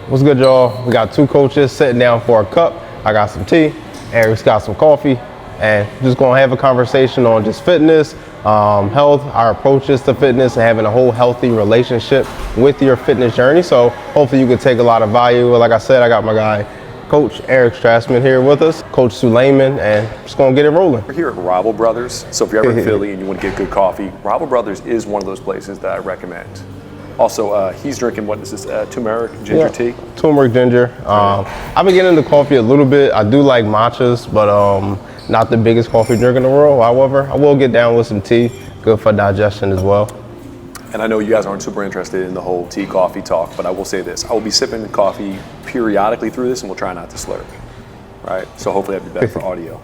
What's good, y'all? We got two coaches sitting down for a cup. I got some tea, Erik's got some coffee, and just gonna have a conversation on just fitness, health, our approaches to fitness, and having a whole healthy relationship with your fitness journey. So hopefully you can take a lot of value. Like I said, I got my guy, Coach Erik Strassman here with us, Coach Suleiman, and just gonna get it rolling. We're here at Rival Brothers, so if you're ever in Philly and you want to get good coffee, Rival Brothers is one of those places that I recommend. Also, he's drinking, what is this, turmeric ginger tea? Turmeric ginger. I've been getting into coffee a little bit. I do like matchas, but not the biggest coffee drinker in the world. However, I will get down with some tea, good for digestion as well. And I know you guys aren't super interested in the whole tea coffee talk, but I will say this. I will be sipping coffee periodically through this, and we'll try not to slurp, right? So hopefully that'd be better for audio.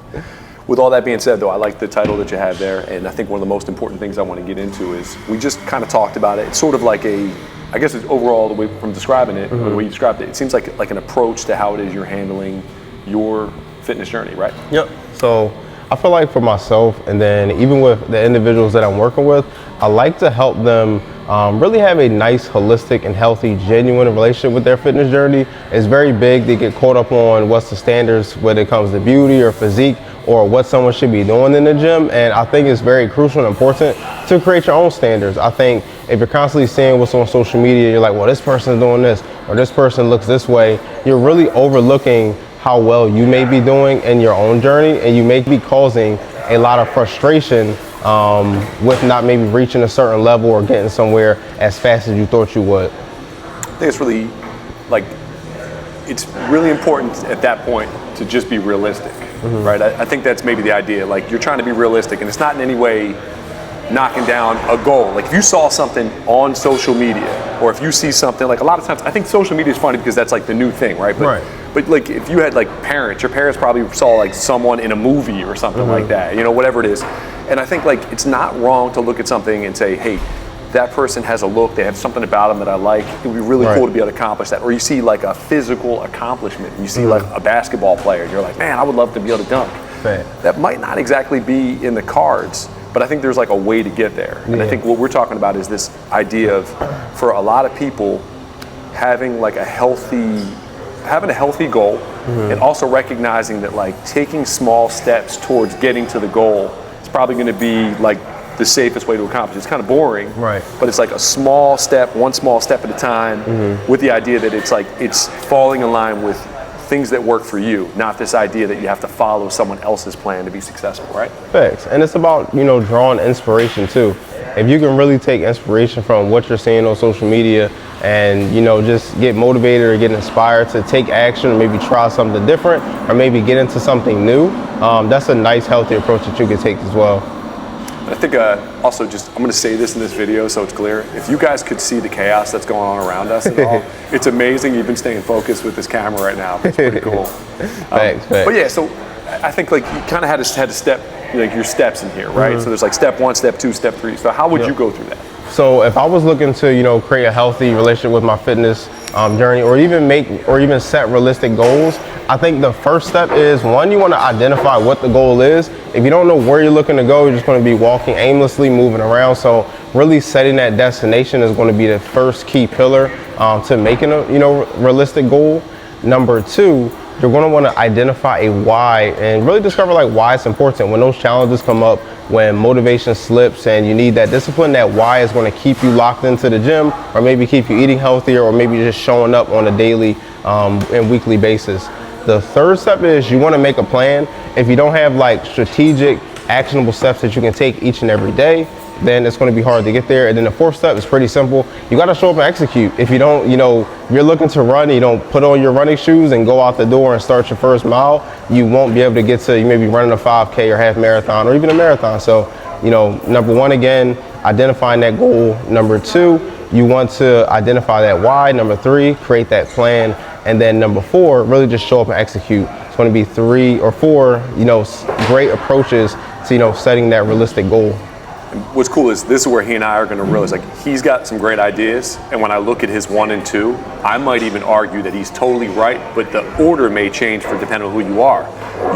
With all that being said, though, I like the title that you have there, and I think one of the most important things I want to get into is we just kind of talked about it. It's sort of like I guess it's overall the way from describing it, the way you described it, it seems like an approach to how it is you're handling your fitness journey, right? Yep. So I feel like for myself, and then even with the individuals that I'm working with, I like to help them really have a nice, holistic, and healthy, genuine relationship with their fitness journey. It's very big. They get caught up on what's the standards when it comes to beauty or physique, or what someone should be doing in the gym. And I think it's very crucial and important to create your own standards. I think if you're constantly seeing what's on social media, you're like, well, this person's doing this, or this person looks this way, you're really overlooking how well you may be doing in your own journey, and you may be causing a lot of frustration with not maybe reaching a certain level or getting somewhere as fast as you thought you would. I think it's really, it's really important at that point to just be realistic, right? I think that's maybe the idea. Like, you're trying to be realistic, and it's not in any way knocking down a goal. Like, if you saw something on social media, or if you see something, like a lot of times, I think social media is funny because that's like the new thing, right? But like, if you had like parents, your parents probably saw like someone in a movie or something like that, you know, whatever it is. And I think like it's not wrong to look at something and say, hey, that person has a look, they have something about them that I like. It would be really cool to be able to accomplish that. Or you see like a physical accomplishment. You see like a basketball player, and you're like, man, I would love to be able to dunk. That might not exactly be in the cards, but I think there's like a way to get there. And I think what we're talking about is this idea of, for a lot of people, having like a healthy goal, and also recognizing that like taking small steps towards getting to the goal is probably going to be like the safest way to accomplish it. It's kind of boring, but it's like a small step, one small step at a time, with the idea that it's like it's falling in line with things that work for you, not this idea that you have to follow someone else's plan to be successful, right? Thanks. And it's about, you know, drawing inspiration too. If you can really take inspiration from what you're seeing on social media and, you know, just get motivated or get inspired to take action, or maybe try something different, or maybe get into something new, that's a nice, healthy approach that you can take as well. I think also just, I'm going to say this in this video so it's clear. If you guys could see the chaos that's going on around us and all, it's amazing you've been staying focused with this camera right now. It's pretty cool. Thanks. But yeah, so I think like you kind of had to step, like your steps in here, right? So there's like step 1, step 2, step 3. So how would you go through that? So if I was looking to, you know, create a healthy relationship with my fitness journey, or even set realistic goals, I think the first step is, one, you want to identify what the goal is. If you don't know where you're looking to go, you're just going to be walking aimlessly, moving around. So really setting that destination is going to be the first key pillar to making a, you know, realistic goal. Number 2, you're going to want to identify a why and really discover like why it's important. When those challenges come up, when motivation slips and you need that discipline, that why is going to keep you locked into the gym, or maybe keep you eating healthier, or maybe just showing up on a daily and weekly basis. The third step is you want to make a plan. If you don't have like strategic, actionable steps that you can take each and every day, then it's going to be hard to get there. And then the fourth step is pretty simple. You got to show up and execute. If you don't, you know, if you're looking to run, you don't put on your running shoes and go out the door and start your first mile, you won't be able to get to, you may be running a 5K or half marathon or even a marathon. So, you know, number 1, again, identifying that goal. Number 2, you want to identify that why. Number 3, create that plan. And then number 4, really just show up and execute. It's going to be 3 or 4, you know, great approaches to, you know, setting that realistic goal. And what's cool is this is where he and I are going to realize, like, he's got some great ideas, and when I look at his 1 and 2, I might even argue that he's totally right, but the order may change for depending on who you are.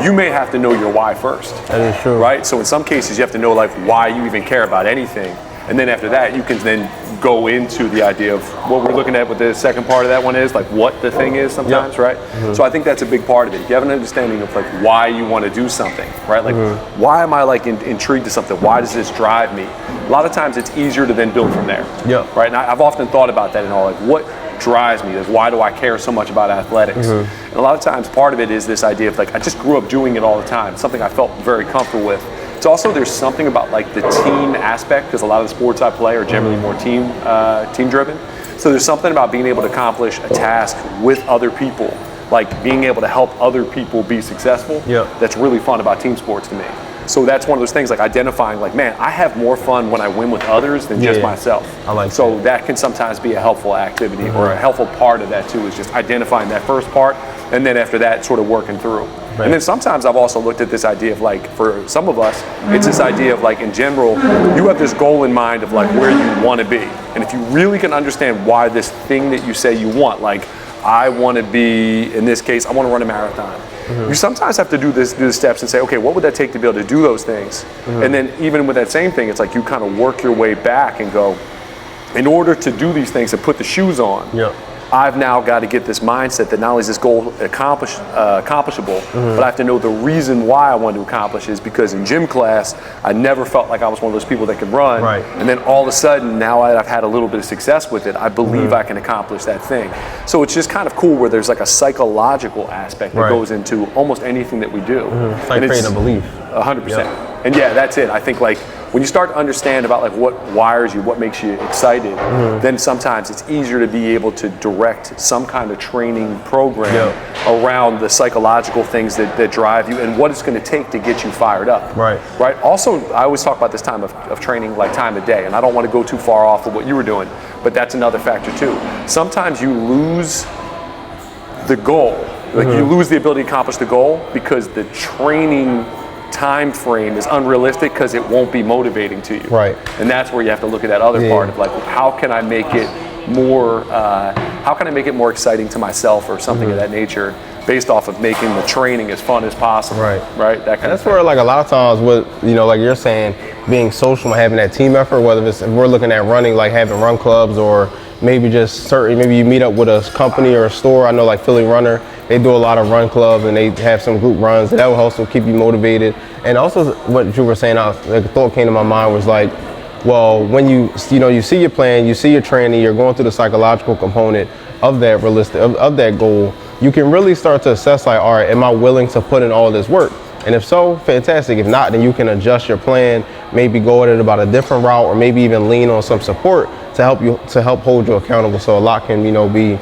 You may have to know your why first. That is true. Right? So in some cases, you have to know like why you even care about anything. And then after that, you can then go into the idea of what we're looking at with the second part of that one is, like what the thing is sometimes, right? So I think that's a big part of it. If you have an understanding of like why you want to do something, right? Like why am I like intrigued to something? Why does this drive me? A lot of times it's easier to then build from there, right? And I've often thought about that and all, like what drives me? Is why do I care so much about athletics? And a lot of times part of it is this idea of like, I just grew up doing it all the time. It's something I felt very comfortable with. It's also, there's something about like the team aspect, because a lot of the sports I play are generally more team driven. So there's something about being able to accomplish a task with other people, like being able to help other people be successful. That's really fun about team sports to me. So that's one of those things, like identifying like, man, I have more fun when I win with others than just myself. I like so that can sometimes be a helpful activity or a helpful part of that too, is just identifying that first part and then after that sort of working through. And then sometimes I've also looked at this idea of like, for some of us, it's this idea of like in general, you have this goal in mind of like where you want to be. And if you really can understand why this thing that you say you want, like I want to be, in this case, I want to run a marathon. You sometimes have to do the steps and say, okay, what would that take to be able to do those things? And then even with that same thing, it's like you kind of work your way back and go, in order to do these things, to put the shoes on, I've now got to get this mindset that not only is this goal accomplishable, but I have to know the reason why I want to accomplish is because in gym class, I never felt like I was one of those people that could run. And then all of a sudden, now I've had a little bit of success with it, I believe I can accomplish that thing. So it's just kind of cool where there's like a psychological aspect that goes into almost anything that we do. It's like creating a belief. 100%. And yeah, that's it. I think like when you start to understand about like what wires you, what makes you excited, then sometimes it's easier to be able to direct some kind of training program around the psychological things that drive you and what it's going to take to get you fired up. Right. Also, I always talk about this time of training, like time of day, and I don't want to go too far off of what you were doing, but that's another factor too. Sometimes you lose the goal, like you lose the ability to accomplish the goal because the training time frame is unrealistic because it won't be motivating to you. And that's where you have to look at that other part of like, how can I make it more exciting to myself or something of that nature, based off of making the training as fun as possible. That kind and that's where like a lot of times with, you know, like you're saying, being social and having that team effort, whether it's, if we're looking at running, like having run clubs, or maybe just certain, maybe you meet up with a company or a store. I know like Philly Runner, they do a lot of run clubs and they have some group runs, and that will also keep you motivated. And also what you were saying, like a thought came to my mind was like, well, when you see your plan, you see your training, you're going through the psychological component of that of that goal, you can really start to assess like, all right, am I willing to put in all this work? And if so, fantastic. If not, then you can adjust your plan, maybe go at it about a different route, or maybe even lean on some support to help hold you accountable. So a lot can, be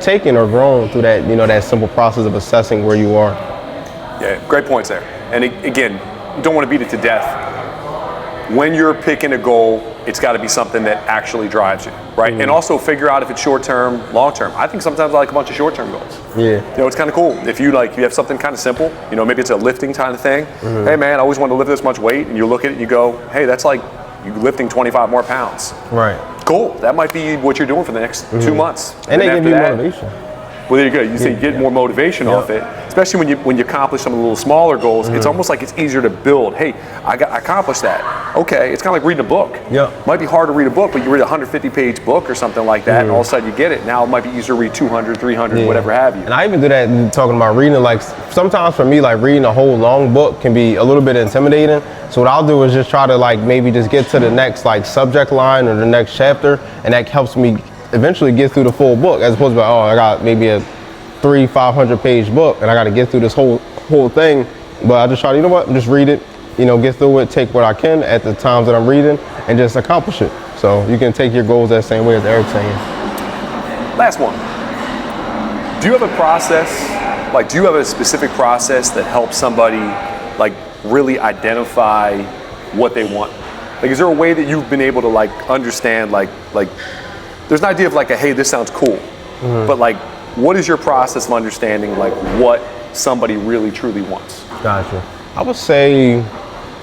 taken or grown through that, that simple process of assessing where you are. Yeah, great points there. And again, you don't want to beat it to death. When you're picking a goal, it's got to be something that actually drives you, right? And also figure out if it's short-term, long-term. I think sometimes I like a bunch of short-term goals. It's kind of cool. If you have something kind of simple, maybe it's a lifting kind of thing. Hey man, I always wanted to lift this much weight, and you look at it and you go, hey, that's like you lifting 25 more pounds. Cool. That might be what you're doing for the next 2 months. And they give you motivation. Well, there you go. You say you get more motivation off it, especially when you accomplish some of the little smaller goals. It's almost like it's easier to build. Hey, I accomplished that. Okay, it's kind of like reading a book. Might be hard to read a book, but you read a 150-page book or something like that, and all of a sudden you get it. Now it might be easier to read 200, 300, whatever have you. And I even do that talking about reading. Like sometimes for me, like reading a whole long book can be a little bit intimidating. So what I'll do is just try to like maybe just get to the next like subject line or the next chapter, and that helps me eventually get through the full book, as opposed to like, oh, I got maybe a 500 page book and I got to get through this whole thing. But I just try to, just read it, get through it, take what I can at the times that I'm reading, and just accomplish it. So you can take your goals that same way as Erik's saying. Last one. Do you have a process, like do you have a specific process that helps somebody like really identify what they want? Like is there a way that you've been able to like understand like there's an idea of like hey, this sounds cool, but like what is your process of understanding like what somebody really truly wants? Gotcha. I would say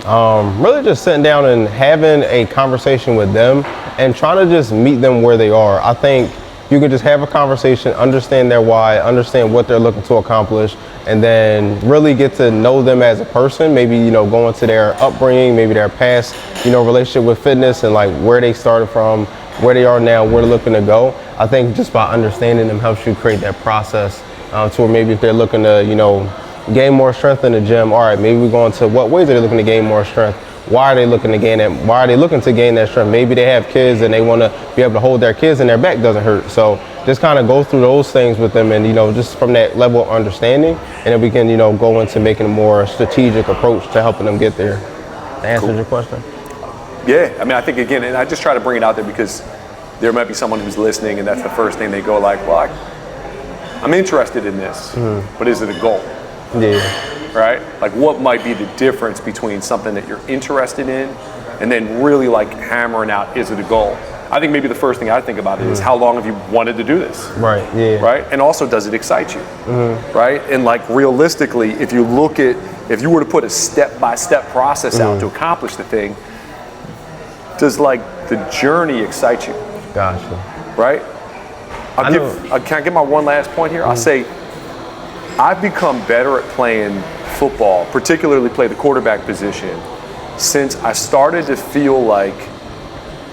really just sitting down and having a conversation with them and trying to just meet them where they are. I think, you could just have a conversation, understand their why, understand what they're looking to accomplish, and then really get to know them as a person. Maybe, you know, go into their upbringing, maybe their past, you know, relationship with fitness and like where they started from, where they are now, where they're looking to go. I think just by understanding them helps you create that process to where maybe if they're looking to, you know, gain more strength in the gym, all right, maybe we go into what ways are they looking to gain more strength? Why are they looking to gain that? Why are they looking to gain that strength? Maybe they have kids and they want to be able to hold their kids and their back doesn't hurt. So just kind of go through those things with them, and, you know, just from that level of understanding, and then we can, you know, go into making a more strategic approach to helping them get there. That answers your question? Yeah, I mean, I think, again, and I just try to bring it out there because there might be someone who's listening and that's the first thing they go like, well, I'm interested in this, but is it a goal? Yeah. Right? Like, what might be the difference between something that you're interested in and then really like hammering out, is it a goal? I think maybe the first thing I think about it is, how long have you wanted to do this? Right, yeah. Right? And also, does it excite you? Right? And like, realistically, if you were to put a step-by-step process out to accomplish the thing, does like the journey excite you? Gotcha. Right? Can I get my one last point here? I'll say, I've become better at playing football, particularly play the quarterback position, since I started to feel like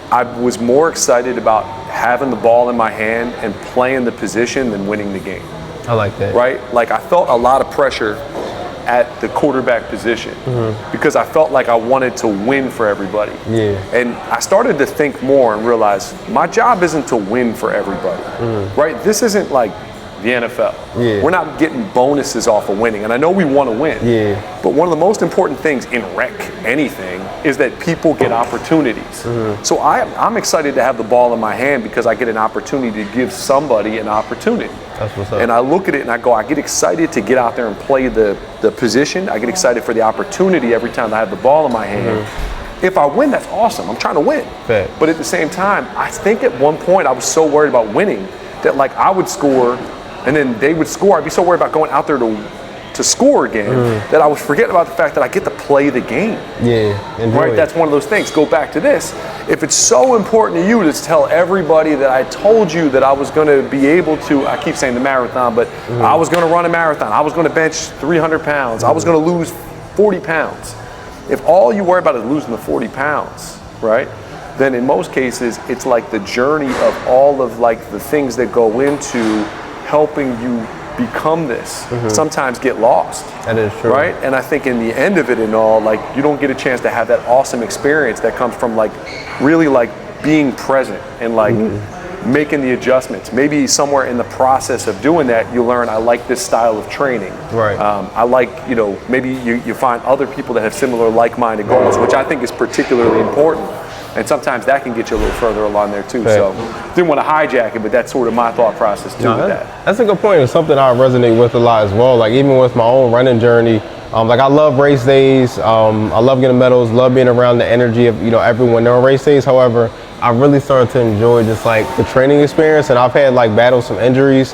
I was more excited about having the ball in my hand and playing the position than winning the game. I like that. Right? Like, I felt a lot of pressure at the quarterback position because I felt like I wanted to win for everybody. Yeah. And I started to think more and realize my job isn't to win for everybody. Right? This isn't like the NFL. Yeah. We're not getting bonuses off of winning. And I know we want to win. Yeah. But one of the most important things in rec anything is that people get opportunities. So I'm excited to have the ball in my hand because I get an opportunity to give somebody an opportunity. That's what's up. And I look at it and I go, I get excited to get out there and play the position. I get excited for the opportunity every time I have the ball in my hand. If I win, that's awesome. I'm trying to win. Fact. But at the same time, I think at one point I was so worried about winning that like I would score and then they would score. I'd be so worried about going out there to score again that I would forget about the fact that I get to play the game. Yeah, enjoy right? it. That's one of those things. Go back to this. If it's so important to you to tell everybody that I told you that I was going to be able to, I keep saying the marathon, but I was going to run a marathon. I was going to bench 300 pounds. I was going to lose 40 pounds. If all you worry about is losing the 40 pounds, right? Then in most cases, it's like the journey of all of like the things that go into helping you become this sometimes get lost. That is true. Right? And I think in the end of it and all, like, you don't get a chance to have that awesome experience that comes from like really like being present and like making the adjustments. Maybe somewhere in the process of doing that, you learn, I like this style of training. Right. I like, you know, maybe you find other people that have similar like-minded goals, which I think is particularly important. And sometimes that can get you a little further along there too. Right. So didn't want to hijack it, but that's sort of my thought process too with that. That's a good point. It's something I resonate with a lot as well. Like even with my own running journey, like I love race days. I love getting medals, love being around the energy of, you know, everyone on race days. However, I really started to enjoy just like the training experience, and I've had like battled some injuries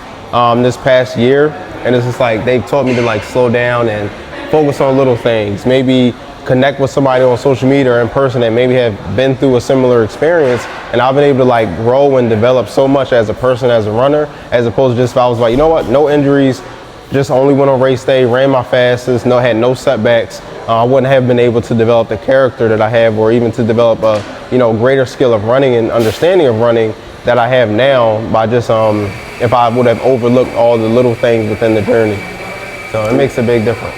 this past year, and it's just like they've taught me to like slow down and focus on little things. Maybe connect with somebody on social media or in person that maybe have been through a similar experience, and I've been able to like grow and develop so much as a person, as a runner, as opposed to just if I was like, you know what, no injuries, just only went on race day, ran my fastest, had no setbacks. I wouldn't have been able to develop the character that I have, or even to develop a greater skill of running and understanding of running that I have now by just if I would have overlooked all the little things within the journey. So it makes a big difference.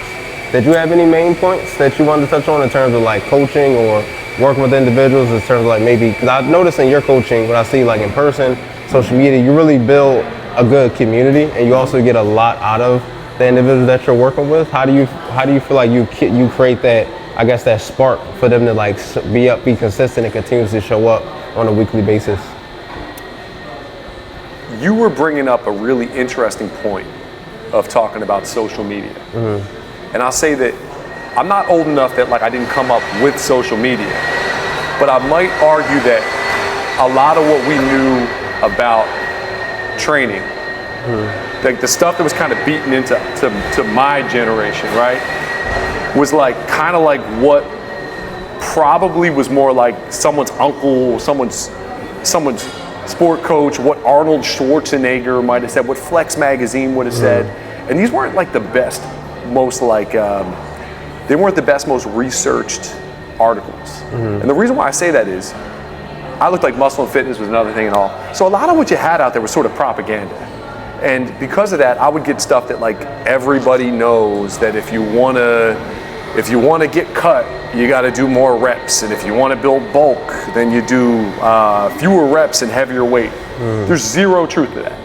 Did you have any main points that you wanted to touch on in terms of like coaching or working with individuals, in terms of like maybe, because I noticed in your coaching, when I see like in person, social media, you really build a good community and you also get a lot out of the individuals that you're working with. How do you feel like you create that, I guess, that spark for them to like be consistent and continuously show up on a weekly basis? You were bringing up a really interesting point of talking about social media. And I'll say that I'm not old enough that like I didn't come up with social media, but I might argue that a lot of what we knew about training, like the stuff that was kind of beaten into my generation, right, was like kind of like what probably was more like someone's uncle, someone's sport coach, what Arnold Schwarzenegger might have said, what Flex magazine would have said. And these weren't like the best, most like, they weren't the best, most researched articles. And the reason why I say that is, I looked like Muscle and Fitness was another thing and all. So a lot of what you had out there was sort of propaganda. And because of that, I would get stuff that like everybody knows that if you wanna get cut, you gotta do more reps. And if you wanna build bulk, then you do fewer reps and heavier weight. There's zero truth to that.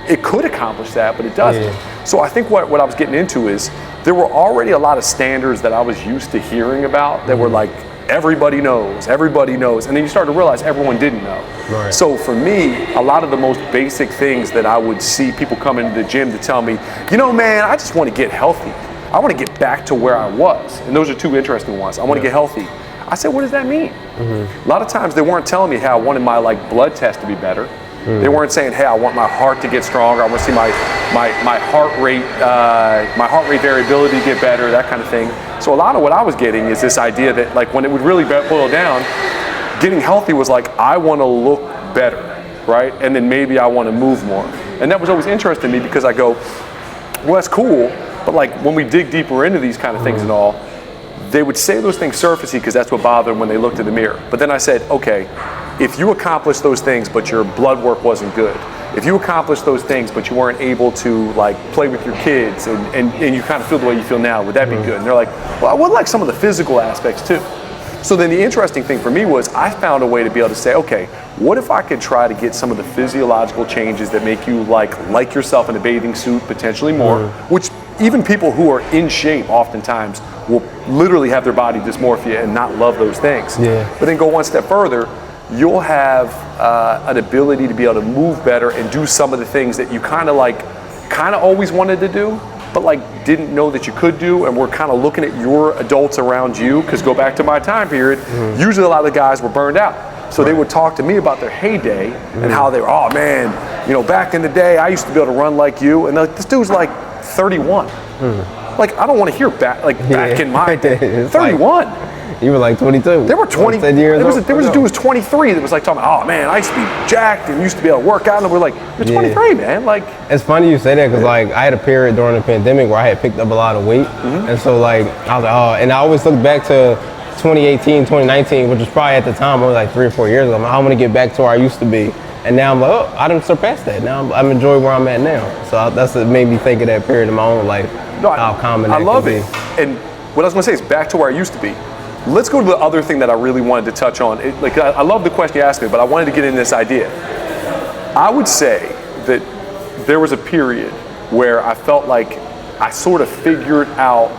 It could accomplish that, but it doesn't. So I think what I was getting into is there were already a lot of standards that I was used to hearing about that were like, everybody knows, and then you start to realize everyone didn't know. Right. So for me, a lot of the most basic things that I would see people come into the gym to tell me, you know, man, I just want to get healthy. I want to get back to where I was. And those are two interesting ones. I want to get healthy. I said, what does that mean? A lot of times they weren't telling me how I wanted my like blood test to be better. They weren't saying, hey, I want my heart to get stronger. I want to see my heart rate variability get better, that kind of thing. So a lot of what I was getting is this idea that like when it would really boil down, getting healthy was like, I want to look better, right? And then maybe I want to move more. And that was always interesting to me because I go, well, that's cool, but like when we dig deeper into these kind of things and all, they would say those things surfacey because that's what bothered them when they looked in the mirror. But then I said, okay, if you accomplished those things but your blood work wasn't good, if you accomplished those things but you weren't able to like play with your kids and you kind of feel the way you feel now, would that be good? And they're like, well, I would like some of the physical aspects too. So then the interesting thing for me was I found a way to be able to say, okay, what if I could try to get some of the physiological changes that make you like yourself in a bathing suit potentially more, which even people who are in shape oftentimes will literally have their body dysmorphia and not love those things. But then go one step further, you'll have an ability to be able to move better and do some of the things that you kind of always wanted to do, but like didn't know that you could do, and we're kind of looking at your adults around you, because go back to my time period, usually a lot of the guys were burned out. So they would talk to me about their heyday and how they were, oh man, you know, back in the day, I used to be able to run like you, and like, this dude's like 31. Like, I don't want to hear back in my day. 31. You were like 22. There were 20 years there was a dude who was 23 that was like talking, oh man, I used to be jacked and used to be able to work out, and we're like, you're 23, man. Like, it's funny you say that because like I had a period during the pandemic where I had picked up a lot of weight, and so like I was like, oh, and I always look back to 2018, 2019, which was probably at the time only like 3 or 4 years ago. I want to get back to where I used to be, and now I'm like, oh, I done surpassed that. Now I'm enjoying where I'm at now. So that's what made me think of that period in my own life. How common that I love can it. be. And what I was going to say is back to where I used to be. Let's go to the other thing that I really wanted to touch on. I love the question you asked me, but I wanted to get into this idea. I would say that there was a period where I felt like I sort of figured out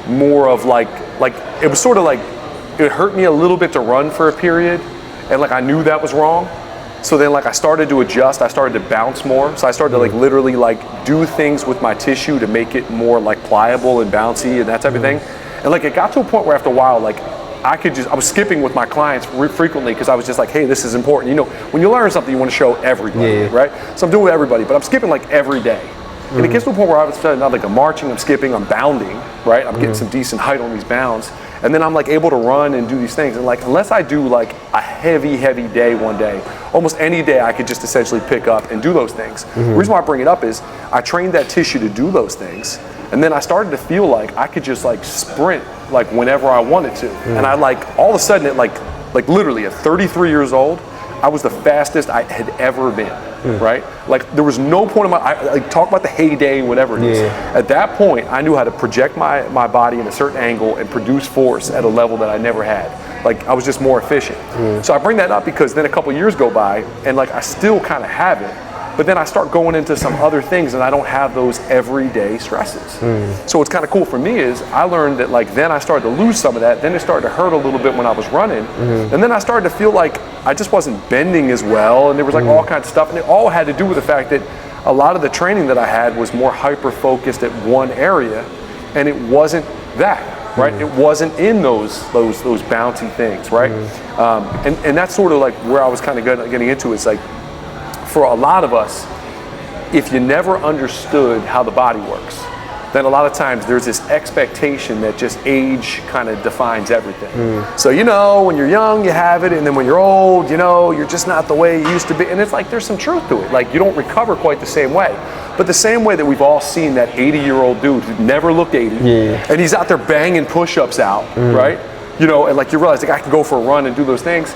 more of like it was sort of like it hurt me a little bit to run for a period, and like I knew that was wrong. So then like I started to adjust, I started to bounce more. So I started to like literally like do things with my tissue to make it more like pliable and bouncy and that type of thing. And like it got to a point where after a while, like I was skipping with my clients frequently because I was just like, hey, this is important. You know, when you learn something, you want to show everybody, right? So I'm doing it with everybody, but I'm skipping like every day. And it gets to a point where I was not like I'm marching, I'm skipping, I'm bounding, right? I'm getting some decent height on these bounds. And then I'm like able to run and do these things. And like, unless I do like a heavy day one day, almost any day I could just essentially pick up and do those things. The reason why I bring it up is I trained that tissue to do those things. And then I started to feel like I could just like sprint like whenever I wanted to. And I like, all of a sudden it like literally at 33 years old, I was the fastest I had ever been, right? Like there was no point in like talk about the heyday, whatever it is. At that point, I knew how to project my body in a certain angle and produce force at a level that I never had. Like I was just more efficient. So I bring that up because then a couple years go by and like I still kind of have it, but then I start going into some other things and I don't have those everyday stresses. So what's kind of cool for me is I learned that like then I started to lose some of that, then it started to hurt a little bit when I was running, and then I started to feel like I just wasn't bending as well, and there was like all kinds of stuff, and it all had to do with the fact that a lot of the training that I had was more hyper-focused at one area, and it wasn't that, right? It wasn't in those bouncy things, right? And that's sort of like where I was kind of getting into. It's like, for a lot of us, if you never understood how the body works, then a lot of times there's this expectation that just age kind of defines everything. So, when you're young, you have it, and then when you're old, you're just not the way you used to be. And it's like there's some truth to it. Like, you don't recover quite the same way. But the same way that we've all seen that 80-year-old dude who never looked 80, and he's out there banging push-ups out, right? And like you realize, like, I can go for a run and do those things.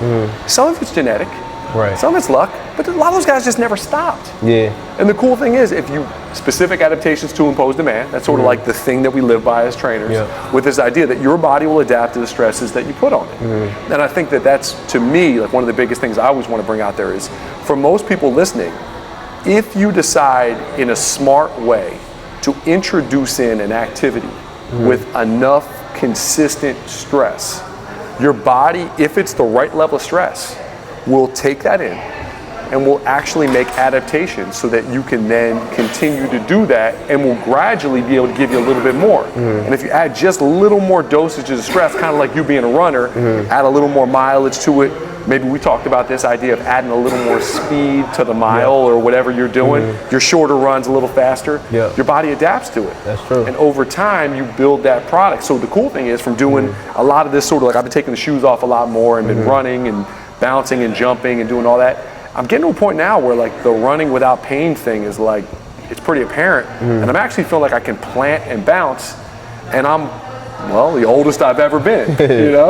Some of it's genetic. Right. Some of it's luck, but a lot of those guys just never stopped. Yeah. And the cool thing is, if you specific adaptations to impose demand, that's sort of like the thing that we live by as trainers, with this idea that your body will adapt to the stresses that you put on it. And I think that that's, to me, like one of the biggest things I always want to bring out there is, for most people listening, if you decide in a smart way to introduce in an activity with enough consistent stress, your body, if it's the right level of stress, will take that in and will actually make adaptations so that you can then continue to do that, and will gradually be able to give you a little bit more. And if you add just a little more dosages of stress, kind of like you being a runner, add a little more mileage to it. Maybe we talked about this idea of adding a little more speed to the mile or whatever you're doing. Your shorter runs a little faster. Your body adapts to it. That's true. And over time, you build that product. So the cool thing is, from doing a lot of this sort of, like, I've been taking the shoes off a lot more and been running and bouncing and jumping and doing all that. I'm getting to a point now where, like, the running without pain thing is, like, it's pretty apparent. And I'm actually feeling like I can plant and bounce, and I'm, well, the oldest I've ever been,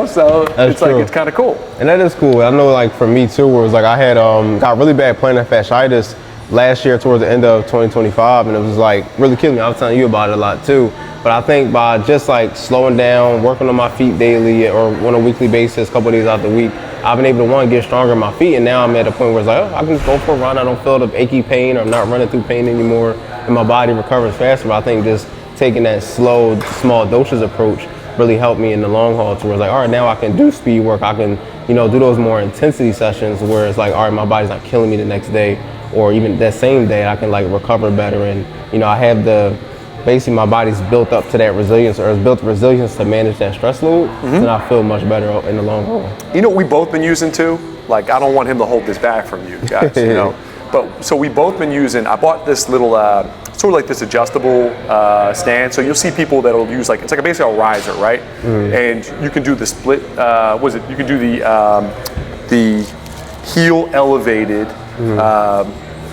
So That's it's true. like, it's kind of cool. And that is cool. I know, like, for me too, where it was like I had got really bad plantar fasciitis last year towards the end of 2025, and it was like really killing me. I was telling you about it a lot too. But I think by just like slowing down, working on my feet daily or on a weekly basis, a couple of days out the week, I've been able to get stronger in my feet. And now I'm at a point where it's like, I can just go for a run. I don't feel the achy pain, or I'm not running through pain anymore, and my body recovers faster. But I think just taking that slow, small doses approach really helped me in the long haul, to where it's like, all right, now I can do speed work. I can, do those more intensity sessions where it's like, all right, my body's not killing me the next day, or even that same day, I can like recover better. And, I have basically my body's built up to that resilience, or it's built resilience to manage that stress load, and I feel much better in the long haul. What we've both been using too? Like, I don't want him to hold this back from you guys, But so we've both been using, I bought this little, sort of like this adjustable stand. So you'll see people that'll use, like, it's like basically a riser, right? And you can do the split, you can do the heel elevated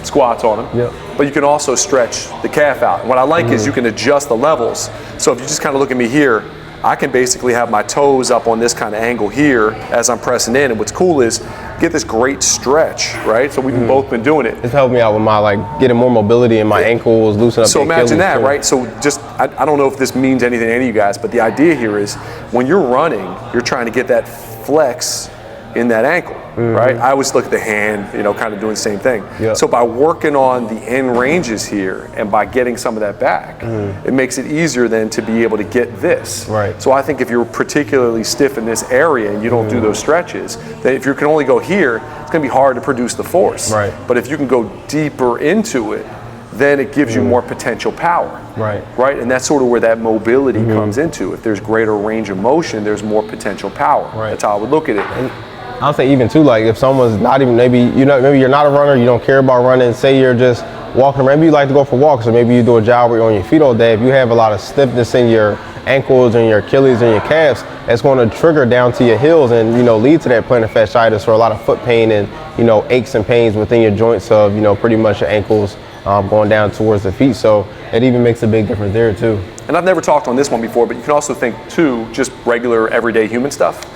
squats on them. But you can also stretch the calf out. And what I like is you can adjust the levels. So if you just kind of look at me here, I can basically have my toes up on this kind of angle here as I'm pressing in. And what's cool is get this great stretch, right? So we've both been doing it. It's helped me out with my getting more mobility in my ankles, loosen up. So imagine that, right? So just, I don't know if this means anything to any of you guys, but the idea here is when you're running, you're trying to get that flex in that ankle, right? I always look at the hand, kind of doing the same thing. So by working on the end ranges here and by getting some of that back, it makes it easier then to be able to get this. Right. So I think if you're particularly stiff in this area and you don't do those stretches, then if you can only go here, it's going to be hard to produce the force. Right. But if you can go deeper into it, then it gives you more potential power. Right. And that's sort of where that mobility comes into. If there's greater range of motion, there's more potential power. Right. That's how I would look at it. And I'll say even too, like if someone's not even, maybe you're not a runner, you don't care about running, say you're just walking, maybe you like to go for walks, or maybe you do a job where you're on your feet all day. If you have a lot of stiffness in your ankles and your Achilles and your calves, it's going to trigger down to your heels and lead to that plantar fasciitis, or a lot of foot pain and aches and pains within your joints of pretty much your ankles going down towards the feet. So it even makes a big difference there too. And I've never talked on this one before, but you can also think too, just regular everyday human stuff.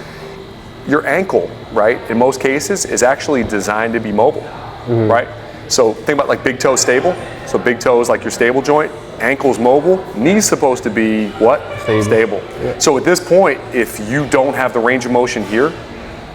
Your ankle, right, in most cases is actually designed to be mobile, right? So think about like big toe stable. So big toe is like your stable joint, ankle's mobile, knee's supposed to be what? Stable. Yeah. So at this point, if you don't have the range of motion here,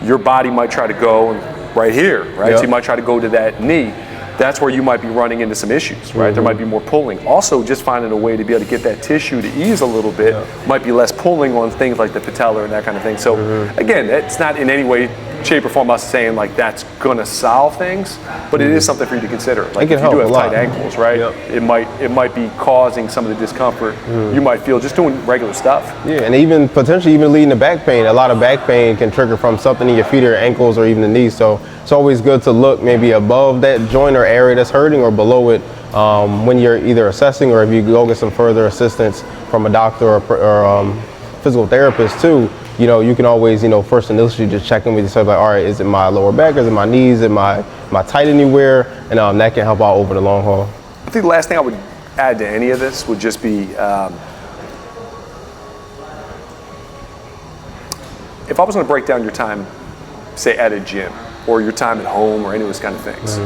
your body might try to go right here, right? So you might try to go to that knee. That's where you might be running into some issues, right? There might be more pulling. Also, just finding a way to be able to get that tissue to ease a little bit might be less pulling on things like the patella and that kind of thing. So again, it's not in any way shape or form us saying like that's gonna solve things, but it is something for you to consider. Like if you help do have a lot. tight ankles, right? Yep. It might be causing some of the discomfort you might feel just doing regular stuff. Yeah, and even potentially even leading to back pain. A lot of back pain can trigger from something in your feet or your ankles or even the knees. So it's always good to look maybe above that joint or area that's hurting or below it when you're either assessing or if you go get some further assistance from a doctor or physical therapist too. You can always, first initially just check in with yourself, like, all right, is it my lower back, is it my knees, am I tight anywhere? And that can help out over the long haul. I think the last thing I would add to any of this would just be, if I was going to break down your time, say at a gym, or your time at home, or any of those kind of things,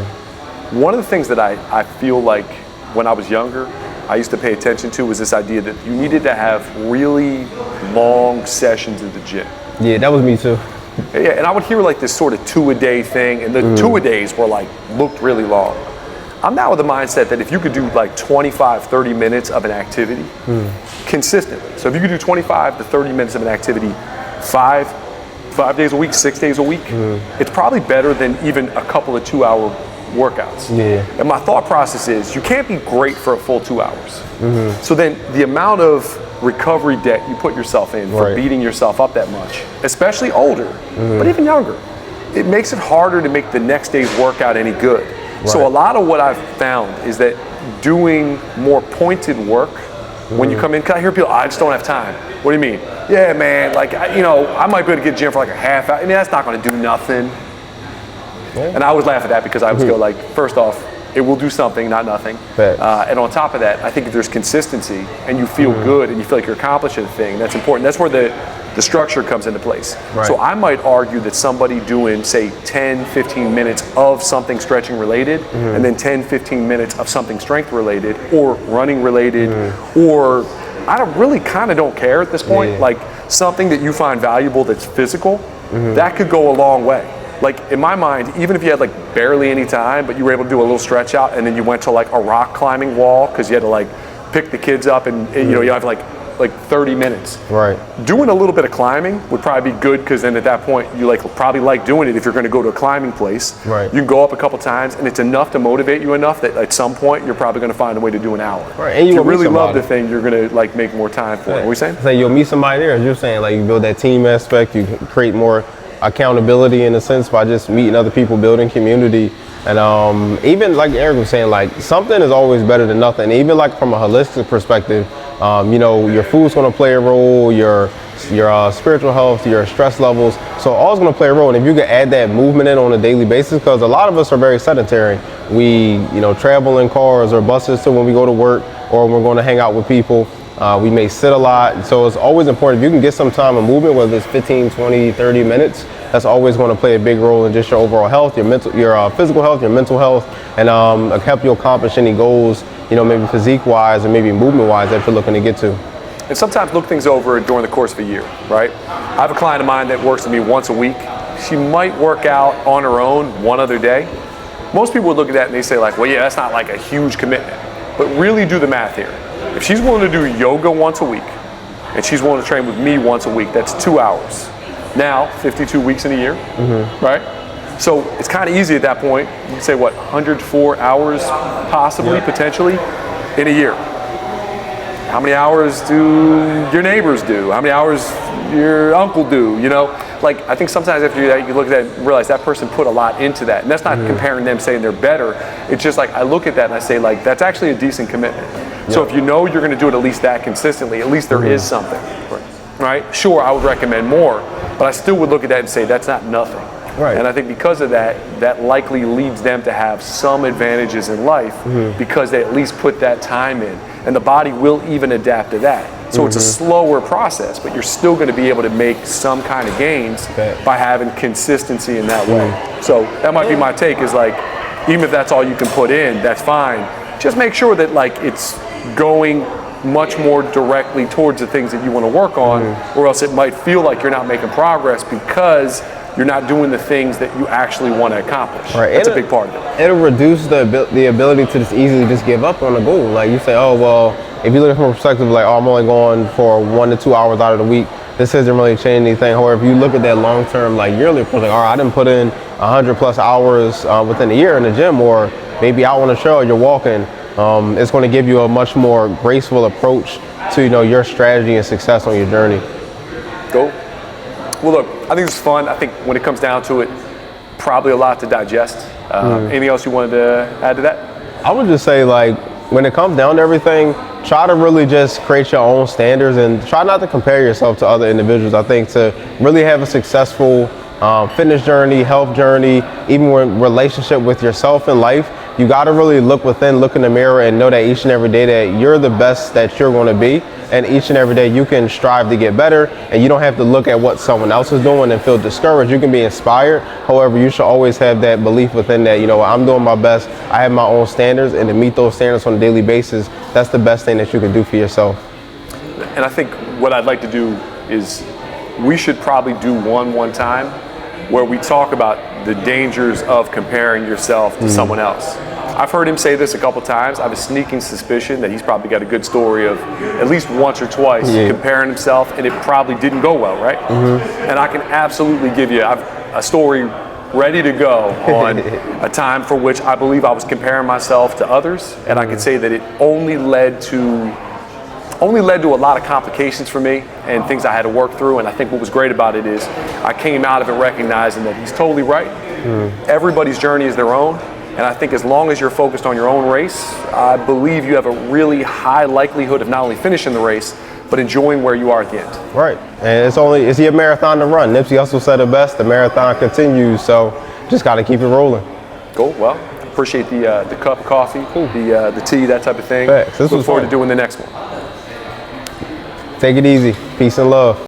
one of the things that I feel like when I was younger, I used to pay attention to was this idea that you needed to have really long sessions at the gym. Yeah, that was me too. Yeah, and I would hear like this sort of 2-a-day thing, and the 2-a-days were like, looked really long. I'm now with the mindset that if you could do like 25, 30 minutes of an activity consistently, so if you could do 25 to 30 minutes of an activity 5 days a week, 6 days a week, it's probably better than even a couple of 2-hour workouts. Yeah. And my thought process is you can't be great for a full 2 hours. So then the amount of recovery debt you put yourself in for beating yourself up that much, especially older, but even younger, it makes it harder to make the next day's workout any good. So a lot of what I've found is that doing more pointed work when you come in, cause I hear people, I just don't have time. What do you mean? Yeah, man, like, I might be able to get gym for like a half hour. I mean, that's not gonna do nothing. And I always laugh at that because I always go like, first off, it will do something, not nothing. And on top of that, I think if there's consistency and you feel good and you feel like you're accomplishing a thing, that's important. That's where the structure comes into place. So I might argue that somebody doing, say, 10, 15 minutes of something stretching related, and then 10, 15 minutes of something strength related, or running related, or I don't care at this point, like something that you find valuable that's physical, that could go a long way. Like in my mind, even if you had like barely any time, but you were able to do a little stretch out and then you went to like a rock climbing wall because you had to like pick the kids up and you have like 30 minutes. Doing a little bit of climbing would probably be good because then at that point you probably like doing it if you're going to go to a climbing place. You can go up a couple times and it's enough to motivate you enough that at some point you're probably going to find a way to do an hour. And if you really love the thing, you're going to like make more time for it. What are we saying? So you'll meet somebody there. As you're saying, like you build that team aspect, you create more accountability in a sense by just meeting other people, building community. And even like Erik was saying, like something is always better than nothing. Even like from a holistic perspective, your food's going to play a role, your spiritual health, your stress levels. So all's going to play a role. And if you can add that movement in on a daily basis, because a lot of us are very sedentary. We, travel in cars or buses to when we go to work or when we're going to hang out with people. We may sit a lot. So it's always important if you can get some time of movement, whether it's 15, 20, 30 minutes, that's always going to play a big role in just your overall health, your physical health, your mental health, and help you accomplish any goals, maybe physique-wise or maybe movement-wise that you're looking to get to. And sometimes look things over during the course of a year, right? I have a client of mine that works with me once a week. She might work out on her own one other day. Most people would look at that and they say like, well, yeah, that's not like a huge commitment. But really do the math here. If she's willing to do yoga once a week and she's willing to train with me once a week, that's 2 hours. Now, 52 weeks in a year, right? So it's kind of easy at that point. You can say, 104 hours possibly, potentially, in a year. How many hours do your neighbors do? How many hours your uncle do? Like I think sometimes after you do that, you look at that and realize that person put a lot into that. And that's not comparing them saying they're better. It's just like I look at that and I say like, that's actually a decent commitment. So if you know you're going to do it at least that consistently, at least there is something, right? Sure, I would recommend more, but I still would look at that and say that's not nothing. And I think because of that, that likely leads them to have some advantages in life because they at least put that time in. And the body will even adapt to that. So it's a slower process, but you're still going to be able to make some kind of gains by having consistency in that way. So that might be my take is like, even if that's all you can put in, that's fine. Just make sure that like it's going much more directly towards the things that you want to work on, or else it might feel like you're not making progress because you're not doing the things that you actually want to accomplish. That's a big part of it. It'll reduce the ability to just easily just give up on a goal. Like you say, oh, well, if you look at it from a perspective like, oh, I'm only going for 1 to 2 hours out of the week, this isn't really changing anything. However, if you look at that long-term, like yearly approach, like, all right, I didn't put in 100+ hours within a year in the gym, or maybe out on the trail, you're walking. It's going to give you a much more graceful approach to, your strategy and success on your journey. Cool. Well, look, I think it's fun. I think when it comes down to it, probably a lot to digest. Anything else you wanted to add to that? I would just say, like, when it comes down to everything, try to really just create your own standards and try not to compare yourself to other individuals. I think to really have a successful fitness journey, health journey, even when relationship with yourself in life, you got to really look within, look in the mirror, and know that each and every day that you're the best that you're going to be. And each and every day you can strive to get better, and you don't have to look at what someone else is doing and feel discouraged. You can be inspired. However, you should always have that belief within that, I'm doing my best. I have my own standards, and to meet those standards on a daily basis, that's the best thing that you can do for yourself. And I think what I'd like to do is we should probably do one time where we talk about the dangers of comparing yourself to someone else. I've heard him say this a couple times. I have a sneaking suspicion that he's probably got a good story of at least once or twice comparing himself, and it probably didn't go well, right? And I can absolutely give you a story ready to go on a time for which I believe I was comparing myself to others, and I can say that it only led to a lot of complications for me and things I had to work through. And I think what was great about it is I came out of it recognizing that he's totally right. Everybody's journey is their own. And I think as long as you're focused on your own race, I believe you have a really high likelihood of not only finishing the race, but enjoying where you are at the end. Right, and it's your marathon to run. Nipsey Hussle said it best, the marathon continues, so just got to keep it rolling. Cool, well, appreciate the cup of coffee, the tea, that type of thing. Facts. Look forward to doing the next one. Take it easy. Peace and love.